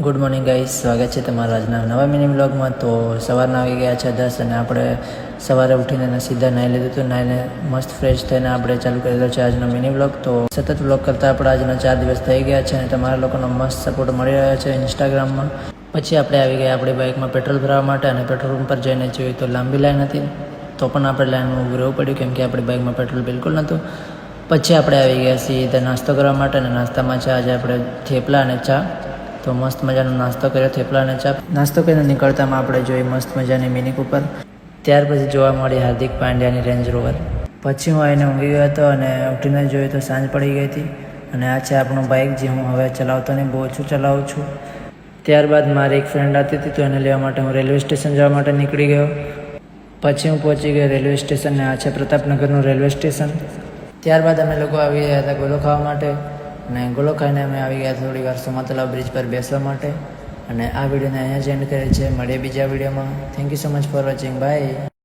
Good morning guys, સ્વાગત છે તમારા આજના નવા મિની બ્લોગમાં. તો સવારના આવી ગયા છે 10 અને આપણે સવારે ઉઠીને સીધા નાહી લીધું હતું. નાહીને મસ્ત ફ્રેશ થઈને આપણે ચાલુ કરેલો છે આજનો મિની બ્લોગ. તો સતત બ્લોગ કરતાં આપણે આજના 4 દિવસ થઈ ગયા છે અને તમારા લોકોનો મસ્ત સપોર્ટ મળી રહ્યો છે ઇન્સ્ટાગ્રામમાં. પછી આપણે આવી ગયા આપણી બાઇકમાં પેટ્રોલ ભરવા માટે અને પેટ્રોલ પંપ પર જઈને જોયું તો લાંબી લાઈન હતી. તો પણ આપણે લાઈનમાં ઊભું રહેવું પડ્યું કેમ કે આપણી બાઇકમાં પેટ્રોલ બિલકુલ નહોતું. પછી આપણે આવી ગયા સીધા નાસ્તો કરવા માટે અને નાસ્તામાં છે આજે આપણે થેપલા અને ચા. તો મસ્ત મજાનો નાસ્તો કર્યો, થેપલા અને ચા. નાસ્તો કરીને નીકળતામાં આપણે જોઈ મસ્ત મજાની મિની કૂપર. ત્યાર પછી જોવા મળી હાર્દિક પાંડ્યાની રેન્જ રોવર. પછી હું આવીને ઊંઘી ગયો હતો અને ઉઠીને જોયું તો સાંજ પડી ગઈ હતી. અને આ છે આપણું બાઇક જે હું હવે ચલાવતો નહીં, બહુ ઓછું ચલાવું છું. ત્યારબાદ મારી એક ફ્રેન્ડ આવતી હતી તો એને લેવા માટે હું રેલવે સ્ટેશન જવા માટે નીકળી ગયો. પછી હું પહોંચી ગયો રેલવે સ્ટેશન ને આ છે પ્રતાપનગરનું રેલવે સ્ટેશન. ત્યારબાદ અમે લોકો આવી ગયા હતા ગોલો ખાવા માટે અને ગોલો ખાઈને અમે આવી ગયા થોડી વાર સોમાતલા બ્રિજ પર બેસવા માટે. અને આ વિડીયોને અહીંયા જ એન્ડ કરે છે. મળીએ બીજા વિડીયોમાં. Thank you so much for watching. By.